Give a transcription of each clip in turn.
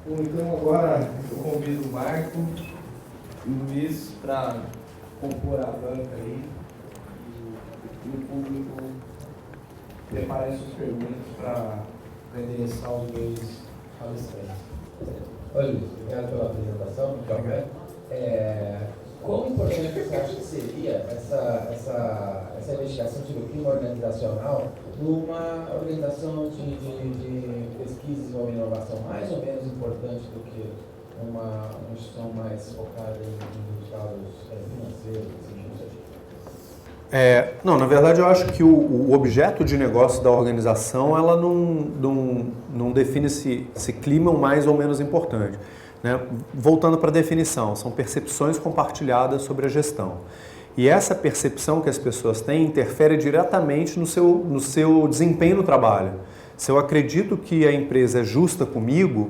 Bom, então agora eu convido o Marco e o Luiz para compor a banca aí e o público preparar suas perguntas para endereçar os dois palestrantes. Oi, Luiz, obrigado pela apresentação. Quão importante você acha que seria essa investigação sobre o clima organizacional numa organização de pesquisa, desenvolvimento e inovação mais ou menos importante do que uma instituição mais focada em resultados financeiros? Não, na verdade eu acho que o objeto de negócio da organização ela não define se clima é o mais ou menos importante. Né? Voltando para a definição, são percepções compartilhadas sobre a gestão. E essa percepção que as pessoas têm interfere diretamente no seu desempenho no trabalho. Se eu acredito que a empresa é justa comigo,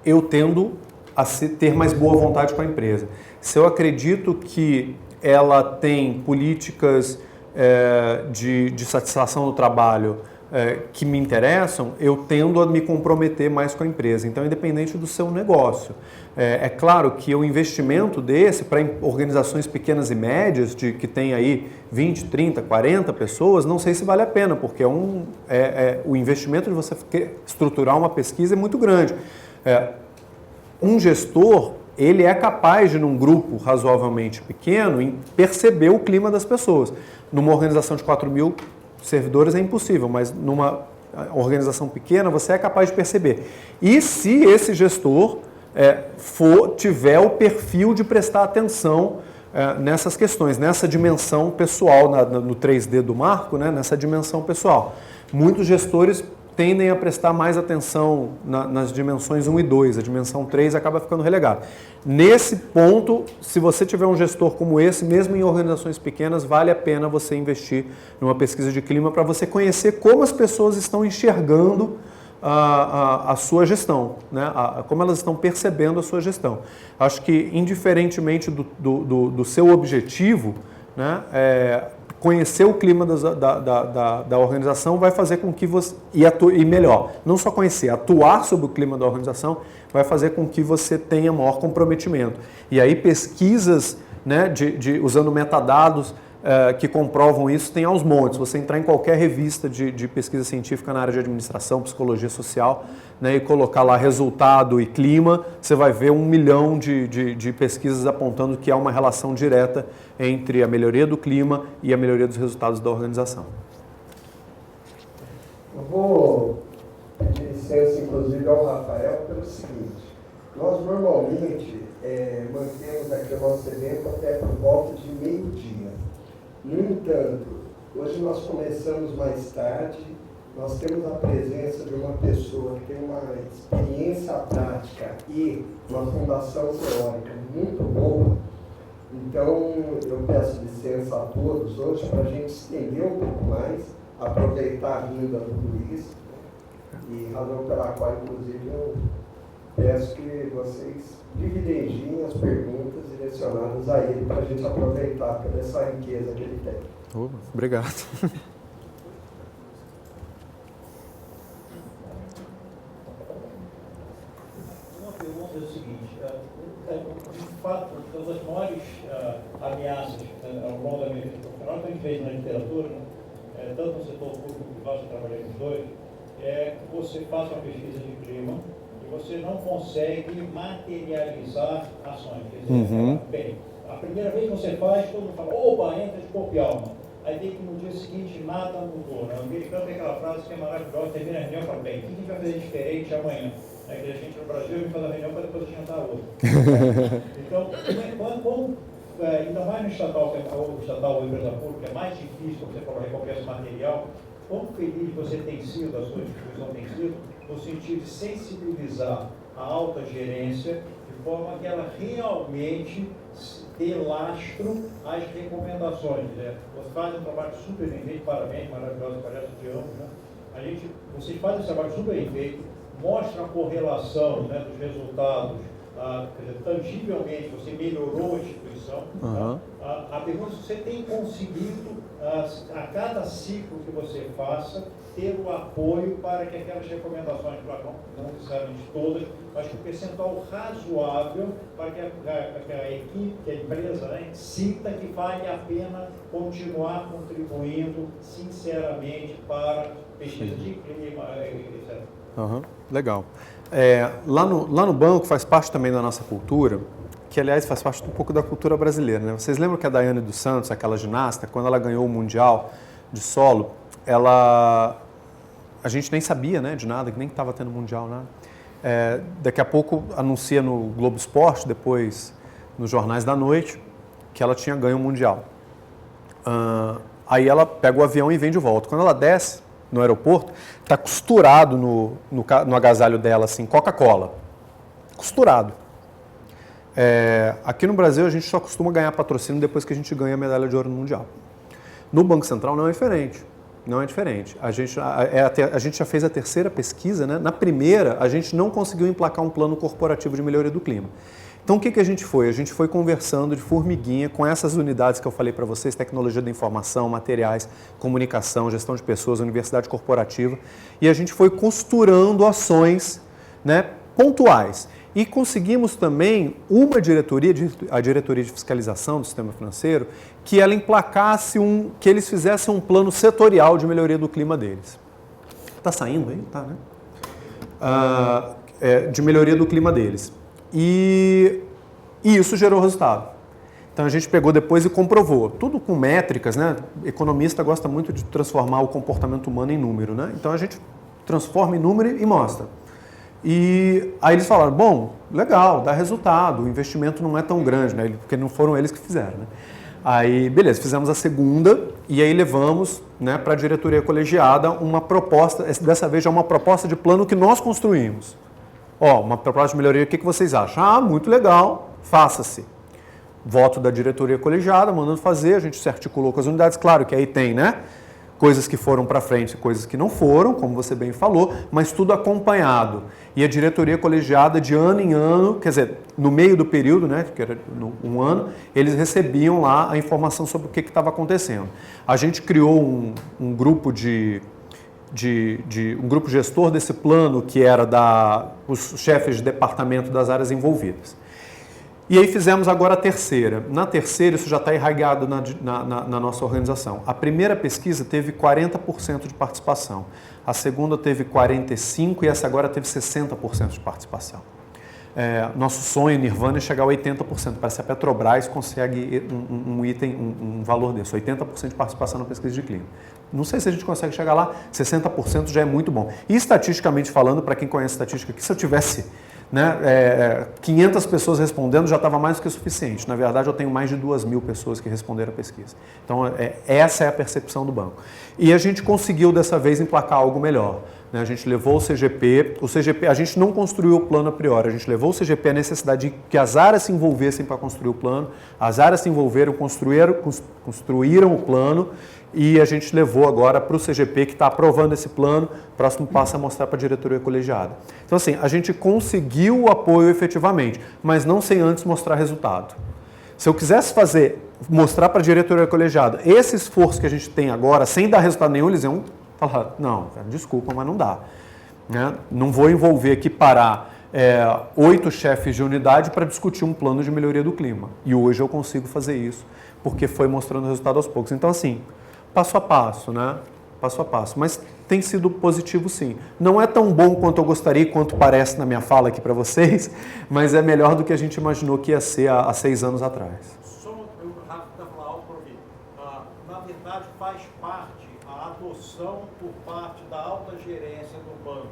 eu tendo a ter mais boa vontade com a empresa. Se eu acredito que ela tem políticas de satisfação no trabalho que me interessam, eu tendo a me comprometer mais com a empresa. Então, independente do seu negócio. É claro que o investimento desse para organizações pequenas e médias, que tem aí 20, 30, 40 pessoas, não sei se vale a pena, porque o investimento de você estruturar uma pesquisa é muito grande. Um gestor, ele é capaz de, num grupo razoavelmente pequeno, perceber o clima das pessoas. Numa organização de 4.000 servidores é impossível, mas numa organização pequena você é capaz de perceber. E se esse gestor tiver o perfil de prestar atenção nessas questões, nessa dimensão pessoal, no 3D do Marco, né, nessa dimensão pessoal. Muitos gestores tendem a prestar mais atenção nas dimensões 1 e 2, a dimensão 3 acaba ficando relegada. Nesse ponto, se você tiver um gestor como esse, mesmo em organizações pequenas, vale a pena você investir numa pesquisa de clima para você conhecer como as pessoas estão enxergando a sua gestão, né? Como elas estão percebendo a sua gestão. Acho que, indiferentemente do seu objetivo, né, conhecer o clima da organização vai fazer com que você, e melhor, não só conhecer, atuar sobre o clima da organização vai fazer com que você tenha maior comprometimento. E aí pesquisas, né, usando metadados que comprovam isso, tem aos montes. Você entrar em qualquer revista de pesquisa científica na área de administração, psicologia social, né, e colocar lá resultado e clima, você vai ver 1 milhão de pesquisas apontando que há uma relação direta entre a melhoria do clima e a melhoria dos resultados da organização. Eu vou pedir licença, inclusive, ao Rafael, pelo seguinte: nós normalmente mantemos aqui o nosso evento até por volta de meio-dia. No entanto, hoje nós começamos mais tarde, nós temos a presença de uma pessoa que tem uma experiência prática e uma fundação teórica muito boa. Então, eu peço licença a todos hoje para a gente estender um pouco mais, aproveitar a vinda do Luiz, e razão pela qual, inclusive, eu peço que vocês privilegiem as perguntas direcionadas a ele para a gente aproveitar toda essa riqueza que ele tem. Obrigado. Uma pergunta é o seguinte: de fato, das maiores ameaças ao longo da minha vida profissional, que a gente fez na literatura, tanto no setor público como privado, eu trabalhei nos dois, é que você faça uma pesquisa de clima e você não consegue materializar ações. Quer dizer, bem, a primeira vez que você faz, todo mundo fala, opa, entra de corpo e alma. Aí tem que no dia seguinte nada mudou. Né? O americano tem aquela frase que é maravilhosa, termina a reunião e fala, bem, o que a gente vai fazer diferente amanhã? Aí a gente no Brasil, a gente faz a reunião para depois jantar outra. Então, ainda mais no estatal, ou empresa pública, é mais difícil você falar recompensa material. Quão feliz você tem sido, a sua instituição tem sido, no sentido de sensibilizar a alta gerência de forma que ela realmente dê lastro às recomendações. Né? Você faz um trabalho super bem feito, parabéns, maravilhoso, palestra de ambos. Né? Vocês fazem esse trabalho super bem feito, mostra a correlação, né, dos resultados quer dizer, tangivelmente você melhorou a instituição. Uhum. A pergunta é se você tem conseguido, a cada ciclo que você faça, ter o apoio para que aquelas recomendações, não necessariamente todas, mas que o percentual razoável para que a equipe, que a empresa, né, sinta que vale a pena continuar contribuindo sinceramente para pesquisa de clima, etc. Uhum. Legal. Lá no banco faz parte também da nossa cultura, que aliás faz parte um pouco da cultura brasileira, né? Vocês lembram que a Daiane dos Santos, aquela ginasta, quando ela ganhou o Mundial de solo, a gente nem sabia, né, de nada, que nem estava tendo Mundial, nada. Daqui a pouco anuncia no Globo Esporte, depois nos jornais da noite, que ela tinha ganho o Mundial. Aí ela pega o avião e vem de volta. Quando ela desce no aeroporto, está costurado no agasalho dela, assim, Coca-Cola. Costurado. Aqui no Brasil, a gente só costuma ganhar patrocínio depois que a gente ganha a medalha de ouro no Mundial. No Banco Central não é diferente. Não é diferente. A gente já fez a terceira pesquisa, né? Na primeira, a gente não conseguiu emplacar um plano corporativo de melhoria do clima. Então, o que a gente foi? A gente foi conversando de formiguinha com essas unidades que eu falei para vocês, tecnologia da informação, materiais, comunicação, gestão de pessoas, universidade corporativa, e a gente foi costurando ações, né, pontuais. E conseguimos também uma diretoria, a diretoria de fiscalização do sistema financeiro, que ela emplacasse que eles fizessem um plano setorial de melhoria do clima deles. Está saindo aí? Tá, né? De melhoria do clima deles. E isso gerou resultado. Então a gente pegou depois e comprovou. Tudo com métricas, né? Economista gosta muito de transformar o comportamento humano em número, né? Então a gente transforma em número e mostra. E aí eles falaram, bom, legal, dá resultado, o investimento não é tão grande, né? Porque não foram eles que fizeram, né? Aí, beleza, fizemos a segunda e aí levamos, né, para a diretoria colegiada uma proposta, dessa vez já uma proposta de plano que nós construímos. Uma proposta de melhoria, o que vocês acham? Muito legal, faça-se. Voto da diretoria colegiada, mandando fazer, a gente se articulou com as unidades, claro que aí tem, né? Coisas que foram para frente e coisas que não foram, como você bem falou, mas tudo acompanhado. E a diretoria colegiada, de ano em ano, quer dizer, no meio do período, né, que era um ano, eles recebiam lá a informação sobre o que estava acontecendo. A gente criou um grupo um grupo gestor desse plano, que era os chefes de departamento das áreas envolvidas. E aí fizemos agora a terceira. Na terceira, isso já está irrigado na nossa organização. A primeira pesquisa teve 40% de participação. A segunda teve 45% e essa agora teve 60% de participação. Nosso sonho, Nirvana, é chegar a 80%. Parece que a Petrobras consegue um valor desse, 80% de participação na pesquisa de clima. Não sei se a gente consegue chegar lá, 60% já é muito bom. E estatisticamente falando, para quem conhece estatística aqui, se eu tivesse 500 pessoas respondendo, já estava mais do que suficiente. Na verdade, eu tenho mais de 2.000 pessoas que responderam a pesquisa. Então, essa é a percepção do banco. E a gente conseguiu, dessa vez, emplacar algo melhor. A gente levou o CGP, a gente não construiu o plano a priori, a gente levou o CGP à necessidade de que as áreas se envolvessem para construir o plano, as áreas se envolveram, construíram o plano, e a gente levou agora para o CGP, que está aprovando esse plano. O próximo passo é mostrar para a diretoria colegiada. Então, assim, a gente conseguiu o apoio efetivamente, mas não sem antes mostrar resultado. Se eu quisesse mostrar para a diretoria colegiada esse esforço que a gente tem agora, sem dar resultado nenhum, eles iam falar, não, cara, desculpa, mas não dá. Né? Não vou envolver aqui, parar 8 chefes de unidade para discutir um plano de melhoria do clima. E hoje eu consigo fazer isso, porque foi mostrando resultado aos poucos. Então, assim, passo a passo, né? Passo a passo. Mas tem sido positivo, sim. Não é tão bom quanto eu gostaria, quanto parece na minha fala aqui para vocês, mas é melhor do que a gente imaginou que ia ser há 6 anos atrás. Só rápido para falar algo para ouvir. Na verdade, faz parte a adoção por parte da alta gerência do banco,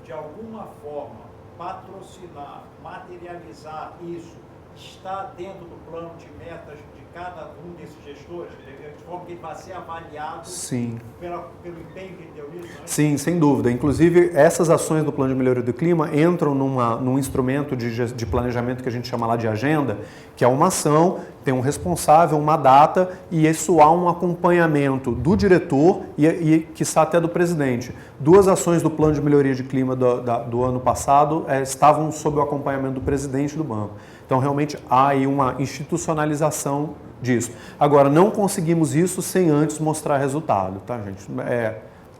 de alguma forma, patrocinar, materializar isso, está dentro do plano de metas de cada um desses gestores, de forma que ele vai ser avaliado Sim. pelo empenho que ele deu nisso? Não é? Sim, sem dúvida. Inclusive, essas ações do Plano de Melhoria do Clima entram num instrumento de planejamento que a gente chama lá de agenda, que é uma ação, tem um responsável, uma data, e isso há um acompanhamento do diretor e quiçá até do presidente. 2 ações do Plano de Melhoria de Clima do ano passado estavam sob o acompanhamento do presidente do banco. Então, realmente, há aí uma institucionalização disso. Agora, não conseguimos isso sem antes mostrar resultado, tá, gente?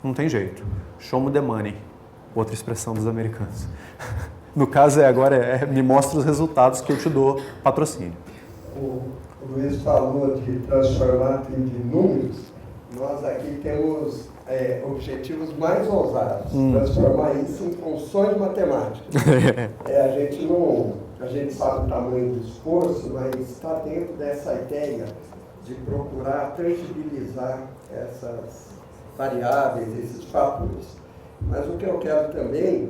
Não tem jeito. Show me the money, outra expressão dos americanos. No caso, agora me mostra os resultados que eu te dou patrocínio. O Luiz falou de transformar em números. Nós aqui temos objetivos mais ousados. Transformar isso em funções matemáticas. A gente sabe o tamanho do esforço, mas está dentro dessa ideia de procurar tangibilizar essas variáveis, esses fatores. Mas o que eu quero também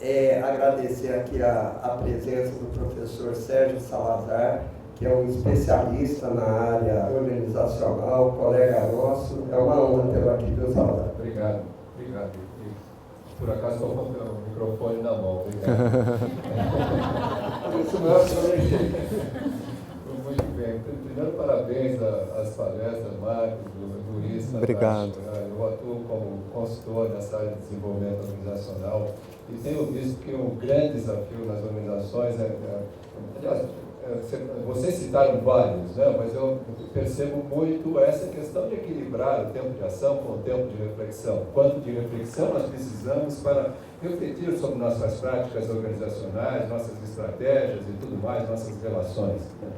é agradecer aqui a presença do professor Sérgio Salazar, que é um especialista na área organizacional, colega nosso. É uma honra tê-lo aqui, viu, Salazar? Obrigado. Por acaso estou com o microfone na mão. Obrigado. Isso mesmo. Muito bem. Primeiro, parabéns às palestras, Marcos, Luiz. Obrigado. Eu atuo como consultor nessa área de desenvolvimento organizacional e tenho visto que um grande desafio nas organizações aliás, vocês citaram vários, né? Mas eu percebo muito essa questão de equilibrar o tempo de ação com o tempo de reflexão. Quanto de reflexão nós precisamos para refletir sobre nossas práticas organizacionais, nossas estratégias e tudo mais, nossas relações, né?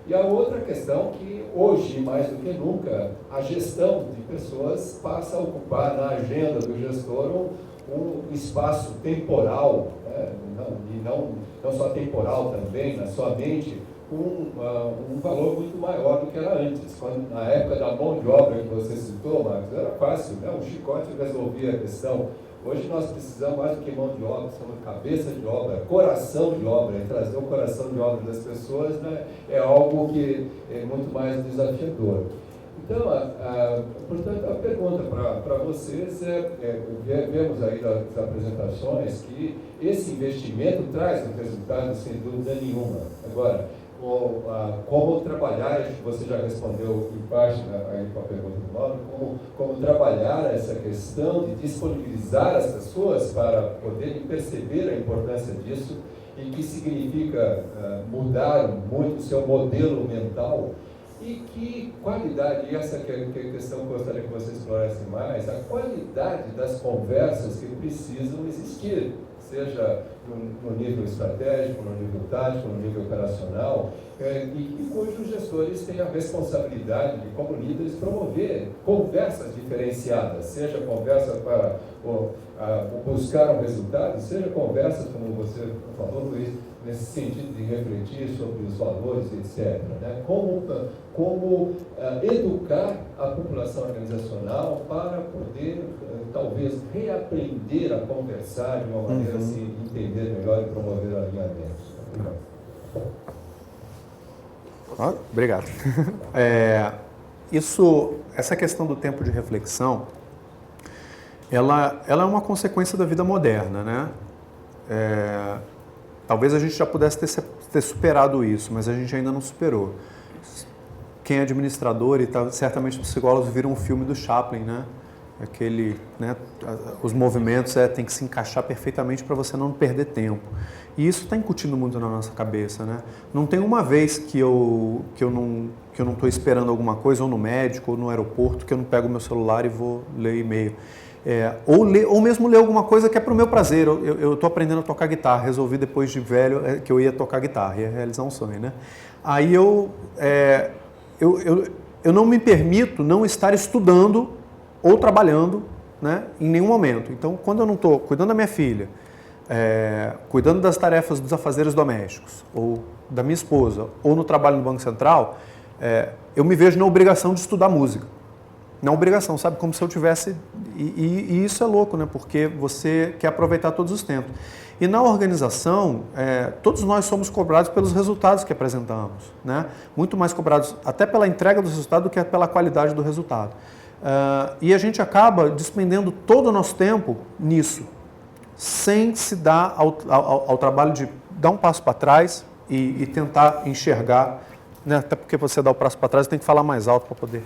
E a outra questão que hoje, mais do que nunca, a gestão de pessoas passa a ocupar na agenda do gestor um espaço temporal, né? Não só temporal também, na sua mente, um valor muito maior do que era antes. Quando, na época da mão de obra que você citou, Marcos, era fácil, né? Um chicote resolvia a questão. Hoje nós precisamos mais do que mão de obra, precisamos de cabeça de obra, coração de obra, e trazer o coração de obra das pessoas, né, é algo que é muito mais desafiador. Então, portanto, a pergunta para vocês vemos aí das apresentações que esse investimento traz um resultado sem dúvida nenhuma. Agora, como trabalhar, acho que você já respondeu em parte aí com a pergunta do Mauro, como trabalhar essa questão de disponibilizar as pessoas para poderem perceber a importância disso e que significa mudar muito o seu modelo mental. E que qualidade, e essa que é a questão que eu gostaria que você explorasse mais, a qualidade das conversas que precisam existir, seja no nível estratégico, no nível tático, no nível operacional, e cujos gestores têm a responsabilidade de, como líderes, promover conversas diferenciadas, seja conversa para buscar um resultado, seja conversas, como você falou, Luiz, nesse sentido de refletir sobre os valores, etc. Né? Como educar a população organizacional para poder, talvez, reaprender a conversar de uma maneira a se entender melhor e promover alinhamentos. Obrigado. Essa questão do tempo de reflexão, ela é uma consequência da vida moderna, né? Talvez a gente já pudesse ter superado isso, mas a gente ainda não superou. Quem é administrador e certamente os psicólogos viram um filme do Chaplin, né? Os movimentos tem que se encaixar perfeitamente para você não perder tempo. E isso está incutindo muito na nossa cabeça, né? Não tem uma vez que eu não estou esperando alguma coisa, ou no médico, ou no aeroporto, que eu não pego meu celular e vou ler e-mail. Ou mesmo ler alguma coisa que é para o meu prazer. Eu estou aprendendo a tocar guitarra, resolvi depois de velho que eu ia tocar guitarra, ia realizar um sonho, né? Aí eu não me permito não estar estudando ou trabalhando, né, em nenhum momento. Então, quando eu não estou cuidando da minha filha, cuidando das tarefas dos afazeres domésticos, ou da minha esposa, ou no trabalho no Banco Central, eu me vejo na obrigação de estudar música. na obrigação, sabe? Como se eu tivesse... E isso é louco, né? Porque você quer aproveitar todos os tempos. E na organização, todos nós somos cobrados pelos resultados que apresentamos, né? Muito mais cobrados até pela entrega do resultado do que pela qualidade do resultado. E a gente acaba despendendo todo o nosso tempo nisso, sem se dar ao trabalho de dar um passo para trás e tentar enxergar, né? Até porque você dá o passo para trás, tem que falar mais alto para poder...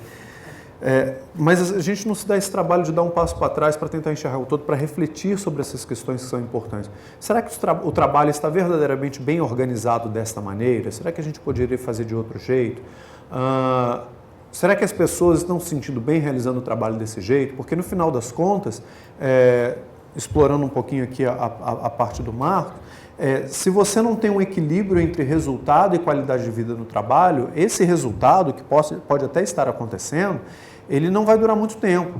mas a gente não se dá esse trabalho de dar um passo para trás para tentar enxergar o todo, para refletir sobre essas questões que são importantes. Será que o trabalho está verdadeiramente bem organizado desta maneira? Será que a gente poderia fazer de outro jeito? Será que as pessoas estão se sentindo bem realizando o trabalho desse jeito? Porque no final das contas, explorando um pouquinho aqui a parte do Marco, se você não tem um equilíbrio entre resultado e qualidade de vida no trabalho, esse resultado, que pode até estar acontecendo, ele não vai durar muito tempo.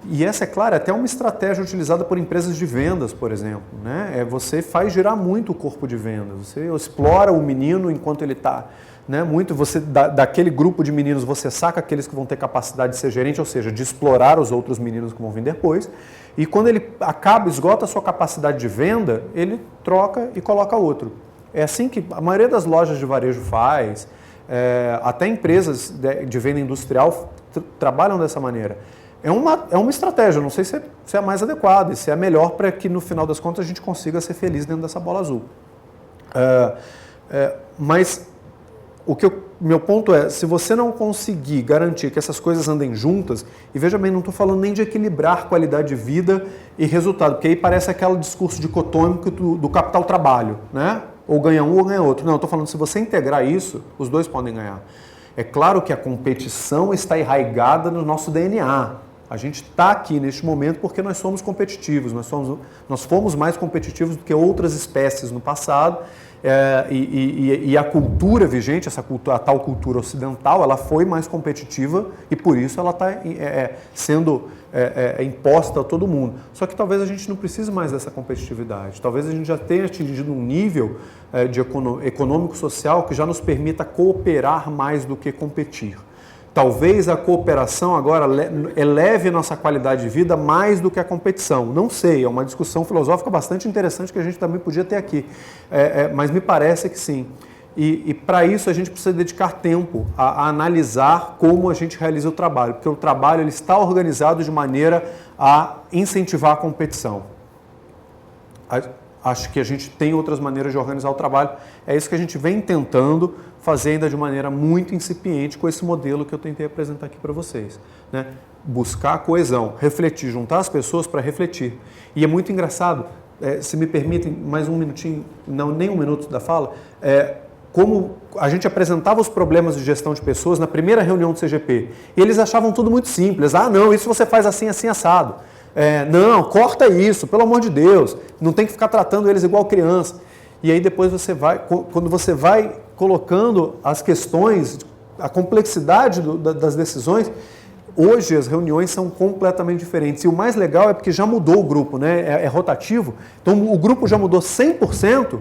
E essa, é claro, é até uma estratégia utilizada por empresas de vendas, por exemplo, né? Você faz girar muito o corpo de vendas, você explora o menino enquanto ele está... Né? Muito você daquele grupo de meninos você saca aqueles que vão ter capacidade de ser gerente, ou seja, de explorar os outros meninos que vão vir depois, e quando ele esgota a sua capacidade de venda, ele troca e coloca outro. É assim que a maioria das lojas de varejo faz, até empresas de venda industrial trabalham dessa maneira. É uma estratégia, não sei se é a mais adequada e se é a melhor para que no final das contas a gente consiga ser feliz dentro dessa bola azul. Mas meu ponto é, se você não conseguir garantir que essas coisas andem juntas, e veja bem, não estou falando nem de equilibrar qualidade de vida e resultado, porque aí parece aquele discurso dicotômico do capital-trabalho, né? Ou ganha um ou ganha outro. Não, eu estou falando, se você integrar isso, os dois podem ganhar. É claro que a competição está enraizada no nosso DNA. A gente está aqui neste momento porque nós somos competitivos, nós fomos mais competitivos do que outras espécies no passado, e a cultura vigente, a tal cultura ocidental, ela foi mais competitiva e por isso ela está sendo imposta a todo mundo. Só que talvez a gente não precise mais dessa competitividade, talvez a gente já tenha atingido um nível econômico-social que já nos permita cooperar mais do que competir. Talvez a cooperação agora eleve a nossa qualidade de vida mais do que a competição. Não sei, é uma discussão filosófica bastante interessante que a gente também podia ter aqui. Mas me parece que sim. E para isso a gente precisa dedicar tempo a analisar como a gente realiza o trabalho. Porque o trabalho ele está organizado de maneira a incentivar a competição. Acho que a gente tem outras maneiras de organizar o trabalho. É isso que a gente vem tentando fazer ainda de maneira muito incipiente com esse modelo que eu tentei apresentar aqui para vocês, né? Buscar a coesão, refletir, juntar as pessoas para refletir. E é muito engraçado, se me permitem mais um minutinho, não, nem um minuto da fala, como a gente apresentava os problemas de gestão de pessoas na primeira reunião do CGP, e eles achavam tudo muito simples. Ah, não, isso você faz assim, assim, assado. Não, corta isso, pelo amor de Deus, não tem que ficar tratando eles igual criança. E aí depois quando você vai colocando as questões, a complexidade das decisões, hoje as reuniões são completamente diferentes. E o mais legal é porque já mudou o grupo, né? É rotativo, então o grupo já mudou 100%,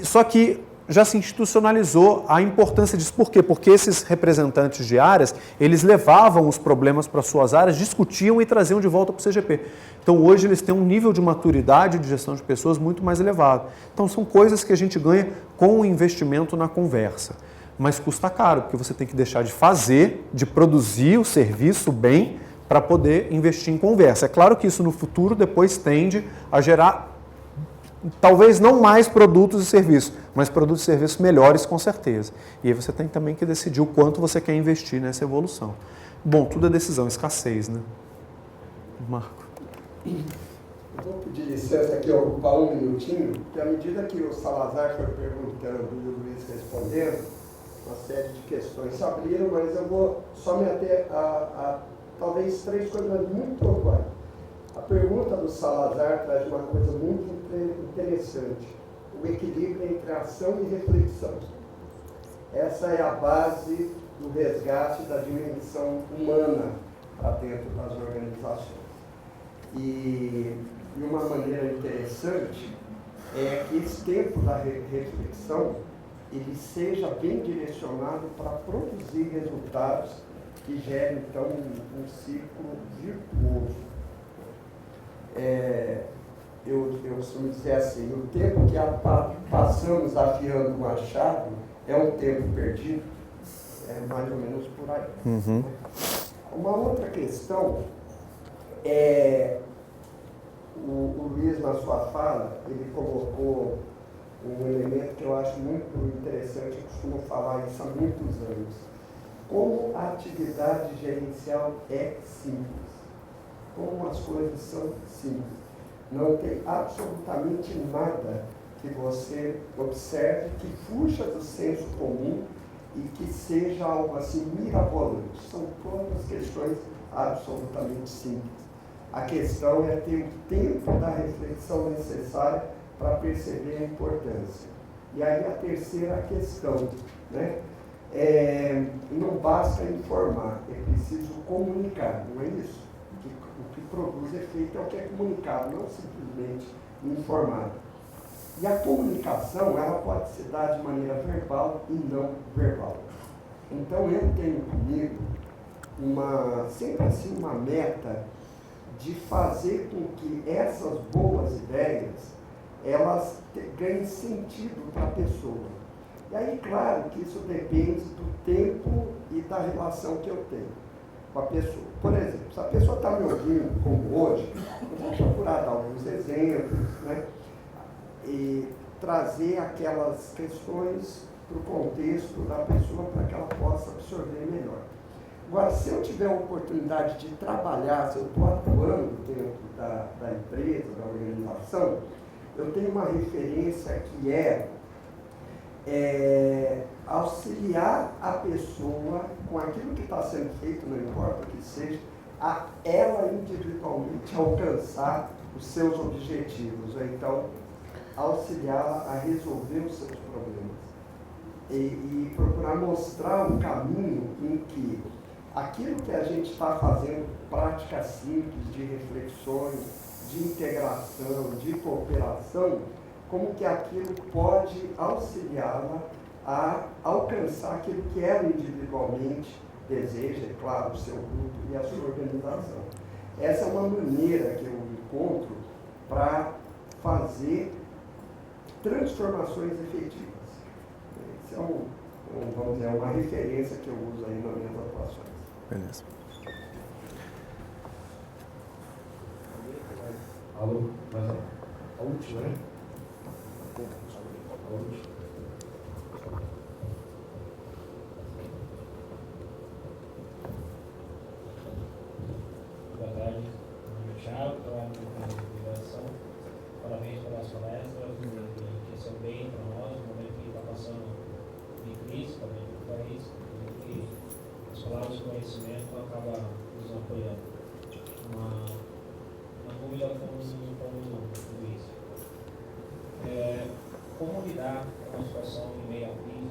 só que já se institucionalizou a importância disso. Por quê? Porque esses representantes de áreas, eles levavam os problemas para suas áreas, discutiam e traziam de volta para o CGP. Então hoje eles têm um nível de maturidade de gestão de pessoas muito mais elevado. Então são coisas que a gente ganha com o investimento na conversa. Mas custa caro, porque você tem que deixar de fazer, de produzir o serviço bem para poder investir em conversa. É claro que isso no futuro depois tende a gerar talvez não mais produtos e serviços, mas produtos e serviços melhores com certeza. E aí você tem também que decidir o quanto você quer investir nessa evolução. Bom, tudo é decisão, escassez, né? Marco. Eu vou pedir licença aqui, ocupar um minutinho, porque à medida que o Salazar foi perguntando e o Luiz respondendo, uma série de questões se abriram, mas eu vou só me ater a talvez três coisas muito pontuais. A pergunta do Salazar traz uma coisa muito interessante, o equilíbrio entre ação e reflexão. Essa é a base do resgate da dimensão humana dentro das organizações. E uma maneira interessante é que esse tempo da reflexão ele seja bem direcionado para produzir resultados que gera, então, um ciclo virtuoso. Eu costumo dizer assim, o tempo que passamos afiando o machado é um tempo perdido, é mais ou menos por aí. Uhum. Uma outra questão o Luiz, na sua fala, ele colocou um elemento que eu acho muito interessante, eu costumo falar isso há muitos anos. Como a atividade gerencial é simples, como as coisas são simples. Não tem absolutamente nada que você observe que fuja do senso comum e que seja algo assim mirabolante. São todas questões absolutamente simples. A questão é ter o tempo da reflexão necessária para perceber a importância. E aí a terceira questão, né? Não basta informar, é preciso comunicar, não é isso? O que produz efeito é o que é comunicado, não simplesmente informado. E a comunicação, ela pode se dar de maneira verbal e não verbal. Então eu tenho comigo sempre assim uma meta de fazer com que essas boas ideias, elas ganhem sentido para a pessoa. E aí, claro que isso depende do tempo e da relação que eu tenho com a pessoa. Por exemplo, se a pessoa está me ouvindo como hoje, eu vou procurar dar alguns exemplos, né? E trazer aquelas questões para o contexto da pessoa para que ela possa absorver melhor. Agora, se eu tiver a oportunidade de trabalhar, se eu estou atuando dentro da empresa, da organização, eu tenho uma referência que auxiliar a pessoa com aquilo que está sendo feito, não importa o que seja, a ela individualmente alcançar os seus objetivos, ou então auxiliá-la a resolver os seus problemas. E procurar mostrar um caminho em que aquilo que a gente está fazendo, práticas simples de reflexões, de integração, de cooperação, como que aquilo pode auxiliá-la a alcançar aquilo que ela individualmente deseja, é claro, o seu grupo e a sua organização. Essa é uma maneira que eu encontro para fazer transformações efetivas. Isso é vamos dizer, uma referência que eu uso aí nas minhas atuações. Beleza. Alô? Mais uma. A última, né? A última. Boa tarde, meu nome é Thiago, trabalho no Centro de Ligação. Parabéns pelas palestras, que são bem para nós, no momento que está passando de crise também no país, que as palavras de conhecimento acabam nos apoiando. Uma dúvida com o Luiz. Como lidar com uma situação de meio à crise?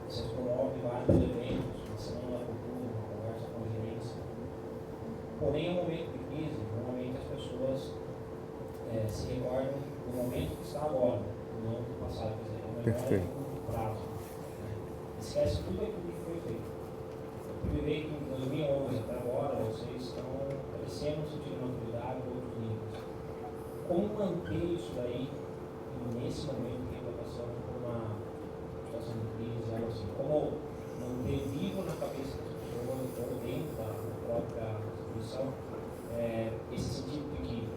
Vocês promovem vários eventos, uma semana da cultura, uma conversa com a gerência. Porém, em um momento de crise, normalmente as pessoas se recordam do momento que está agora, não do passado, quer dizer, uma memória de curto prazo. Esquece tudo aquilo que foi feito. Eu vivi que em 2011 até agora, vocês estão crescendo no sentido de maturidade em outros níveis. Como manter isso daí nesse momento que está passando por uma situação de crise, algo assim? Como manter vivo na cabeça das pessoas, ou dentro da própria instituição, esse sentido de que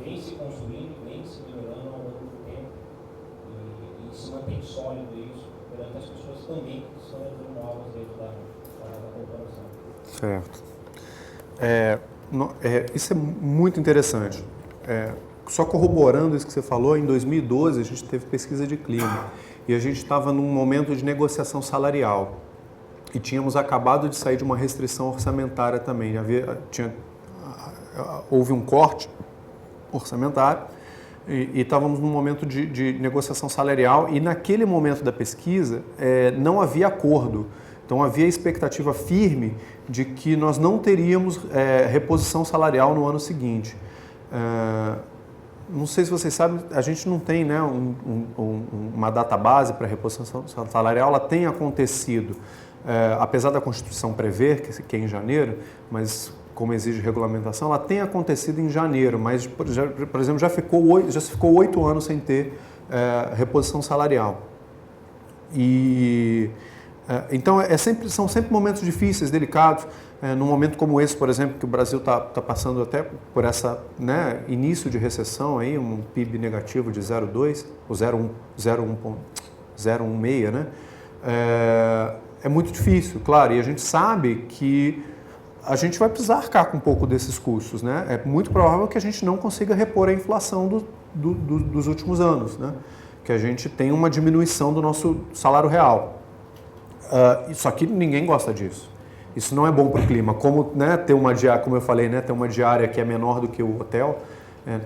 vem se construindo, vem se melhorando ao longo do tempo e se mantém sólido isso perante as pessoas também que estão entrando novas dentro da corporação. Certo. Isso é muito interessante. Só corroborando isso que você falou, em 2012 a gente teve pesquisa de clima e a gente estava num momento de negociação salarial e tínhamos acabado de sair de uma restrição orçamentária também. Houve um corte orçamentário e estávamos num momento de negociação salarial e naquele momento da pesquisa não havia acordo. Então havia expectativa firme de que nós não teríamos reposição salarial no ano seguinte. Não sei se vocês sabem, a gente não tem, né, uma data base para reposição salarial, ela tem acontecido. apesar da Constituição prever que é em janeiro, mas como exige regulamentação, ela tem acontecido em janeiro, mas, por exemplo, já se ficou 8 anos sem ter reposição salarial. Então, são sempre momentos difíceis, delicados. Num momento como esse, por exemplo, que o Brasil está passando até por essa início de recessão, aí, um PIB negativo de 0,2, ou 0,16, né? É muito difícil, claro, e a gente sabe que a gente vai precisar arcar com um pouco desses custos, né? É muito provável que a gente não consiga repor a inflação dos últimos anos, né? Que a gente tem uma diminuição do nosso salário real. Só que ninguém gosta disso. Isso não é bom para o clima. Como, né, ter uma diária, como eu falei, né, ter uma diária que é menor do que o hotel,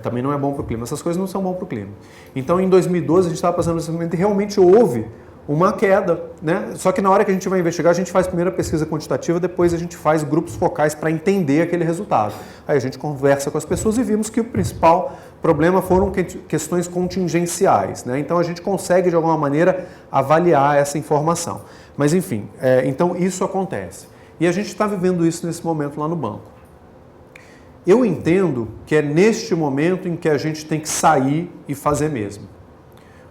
também não é bom para o clima. Essas coisas não são bom para o clima. Então, em 2012, a gente estava passando nesse momento e realmente houve uma queda, né? Só que na hora que a gente vai investigar, a gente faz primeiro a pesquisa quantitativa, depois a gente faz grupos focais para entender aquele resultado. Aí a gente conversa com as pessoas e vimos que o principal problema foram questões contingenciais, né? Então a gente consegue de alguma maneira avaliar essa informação. Mas enfim, então isso acontece. E a gente está vivendo isso nesse momento lá no banco. Eu entendo que é neste momento em que a gente tem que sair e fazer mesmo.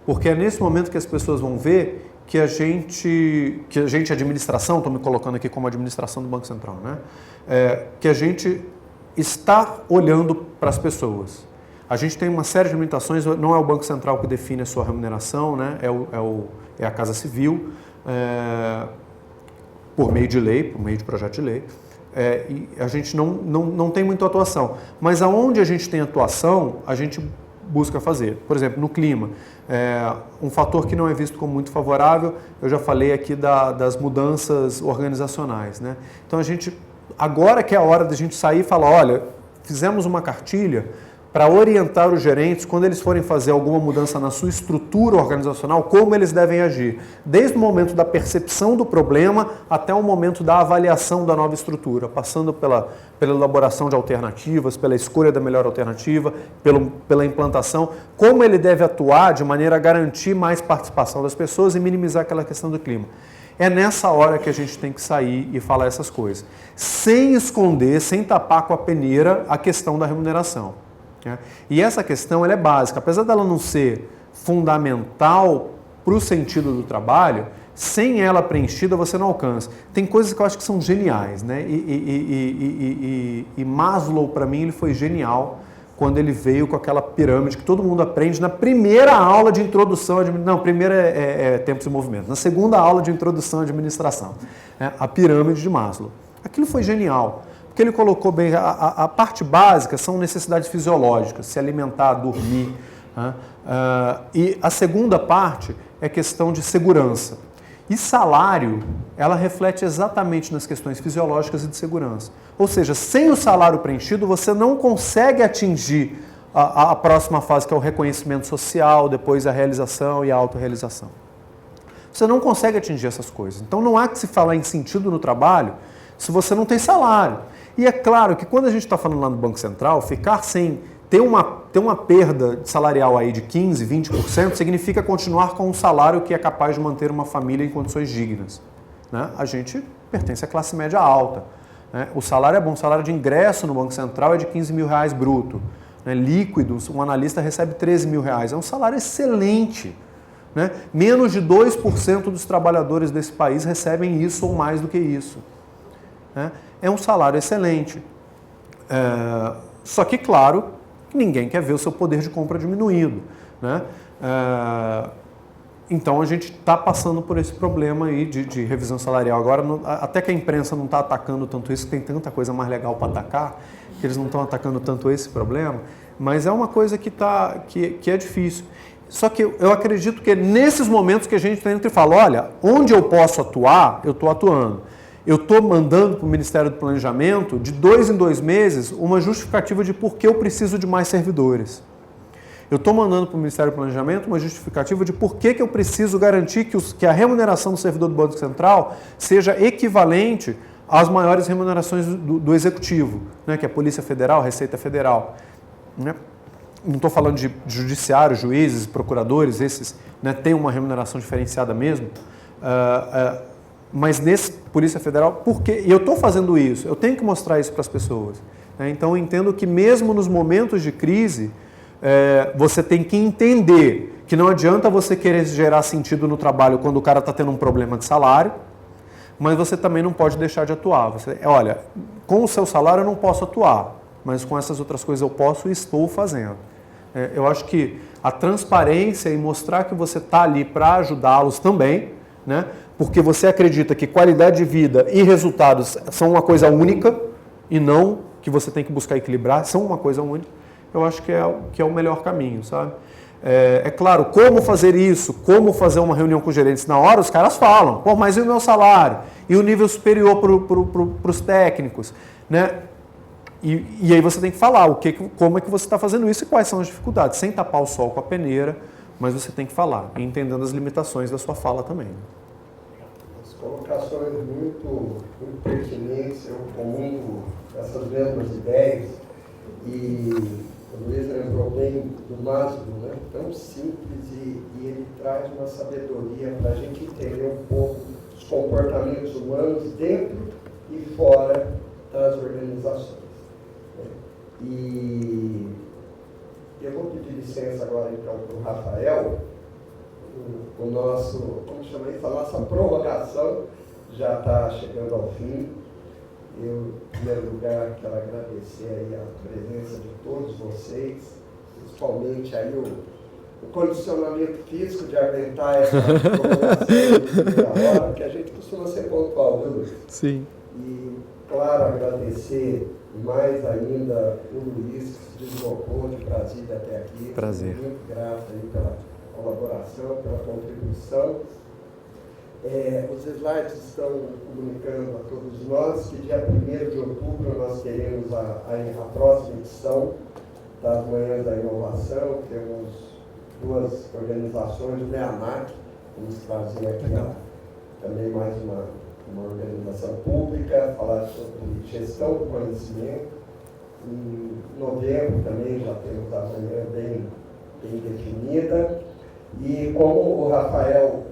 Porque é nesse momento que as pessoas vão ver que a gente administração, estou me colocando aqui como administração do Banco Central, né? Que a gente está olhando para as pessoas. A gente tem uma série de limitações, não é o Banco Central que define a sua remuneração, né? É a Casa Civil, por meio de lei, por meio de projeto de lei. E a gente não tem muita atuação. Mas aonde a gente tem atuação, a gente busca fazer. Por exemplo, no clima, um fator que não é visto como muito favorável, eu já falei aqui das mudanças organizacionais, né? Então agora que é a hora da gente sair e falar, olha, fizemos uma cartilha para orientar os gerentes, quando eles forem fazer alguma mudança na sua estrutura organizacional, como eles devem agir. Desde o momento da percepção do problema até o momento da avaliação da nova estrutura, passando pela elaboração de alternativas, pela escolha da melhor alternativa, pela implantação, como ele deve atuar de maneira a garantir mais participação das pessoas e minimizar aquela questão do clima. É nessa hora que a gente tem que sair e falar essas coisas, sem esconder, sem tapar com a peneira a questão da remuneração. E essa questão ela é básica, apesar dela não ser fundamental para o sentido do trabalho, sem ela preenchida você não alcança. Tem coisas que eu acho que são geniais, né? E Maslow, para mim, ele foi genial quando ele veio com aquela pirâmide que todo mundo aprende na primeira aula de introdução à administração. Não, primeira é tempos e movimento. Na segunda aula de introdução à administração, a pirâmide de Maslow. Aquilo foi genial. Porque ele colocou bem, a parte básica são necessidades fisiológicas, se alimentar, dormir. E a segunda parte é questão de segurança. E salário, ela reflete exatamente nas questões fisiológicas e de segurança. Ou seja, sem o salário preenchido, você não consegue atingir a próxima fase, que é o reconhecimento social, depois a realização e a autorrealização. Você não consegue atingir essas coisas. Então não há que se falar em sentido no trabalho se você não tem salário. E é claro que quando a gente está falando lá no Banco Central, ficar sem ter uma perda salarial aí de 15%, 20% significa continuar com um salário que é capaz de manter uma família em condições dignas, né? A gente pertence à classe média alta, né? O salário é bom, o salário de ingresso no Banco Central é de R$15 mil bruto, né? Líquido, um analista recebe R$13 mil, é um salário excelente, né? Menos de 2% dos trabalhadores desse país recebem isso ou mais do que isso, né? É um salário excelente. Só que, claro, ninguém quer ver o seu poder de compra diminuído, né? Então, a gente está passando por esse problema aí de revisão salarial. Agora, até que a imprensa não está atacando tanto isso, tem tanta coisa mais legal para atacar, que eles não estão atacando tanto esse problema, mas é uma coisa que é difícil. Só que eu acredito que é nesses momentos que a gente tem que falar, olha, onde eu posso atuar, eu estou atuando. Eu estou mandando para o Ministério do Planejamento, de 2 em 2 meses, uma justificativa de por que eu preciso de mais servidores. Eu estou mandando para o Ministério do Planejamento uma justificativa de por que eu preciso garantir que a remuneração do servidor do Banco Central seja equivalente às maiores remunerações do Executivo, né, que é a Polícia Federal, Receita Federal. Né? Não estou falando de judiciário, juízes, procuradores, esses, né, têm uma remuneração diferenciada mesmo. mas nesse Polícia Federal, porque e eu estou fazendo isso, eu tenho que mostrar isso para as pessoas. Né? Então, eu entendo que mesmo nos momentos de crise, você tem que entender que não adianta você querer gerar sentido no trabalho quando o cara está tendo um problema de salário, mas você também não pode deixar de atuar. Você, olha, com o seu salário eu não posso atuar, mas com essas outras coisas eu posso e estou fazendo. Eu acho que a transparência e mostrar que você está ali para ajudá-los também, né? Porque você acredita que qualidade de vida e resultados são uma coisa única e não que você tem que buscar equilibrar, são uma coisa única, eu acho que é o melhor caminho, sabe? É claro, como fazer isso, como fazer uma reunião com os gerentes na hora, os caras falam, pô, mas e o meu salário? E o nível superior para os técnicos, né? E aí você tem que falar como é que você está fazendo isso e quais são as dificuldades, sem tapar o sol com a peneira, mas você tem que falar, entendendo as limitações da sua fala também. As colocações muito pertinentes, eu comungo essas mesmas ideias, e o Luiz lembrou bem do Maslow, né? Tão simples e ele traz uma sabedoria para a gente entender um pouco os comportamentos humanos dentro e fora das organizações. E eu vou pedir licença agora então para o Rafael, o nosso, como chama isso, a nossa prorrogação já está chegando ao fim. Eu, em primeiro lugar, quero agradecer aí a presença de todos vocês, principalmente aí o condicionamento físico de aguentar essa prorrogação de meia hora, que a gente costuma ser pontual, viu, Luiz? Sim. E, claro, agradecer mais ainda o Luiz, que se deslocou de Brasília até aqui. Prazer. Muito grato aí pela colaboração, pela contribuição. Os slides estão comunicando a todos nós que dia 1º de outubro nós teremos a próxima edição das Manhãs da Inovação. Temos 2 organizações, o MEANAC, vamos trazer aqui também mais uma organização pública, falar sobre gestão do conhecimento. Em novembro também já temos a manhã bem definida. E como o Rafael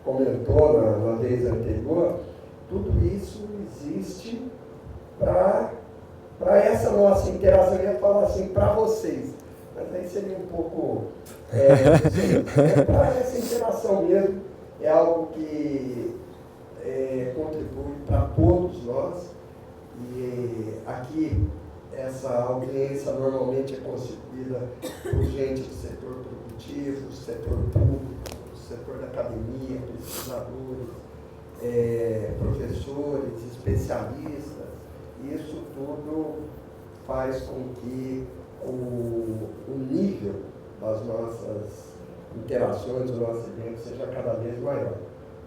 comentou na vez anterior, tudo isso existe para essa nossa interação. Eu ia falar assim, para vocês, mas aí seria um pouco... para essa interação mesmo, é algo que contribui para todos nós. E aqui, essa audiência normalmente é constituída por gente do setor produtivo, do setor público, do setor da academia, pesquisadores, professores, especialistas. Isso tudo faz com que o nível das nossas interações, do nosso evento, seja cada vez maior.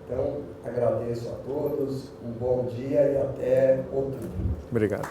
Então, agradeço a todos, um bom dia e até outubro. Obrigado.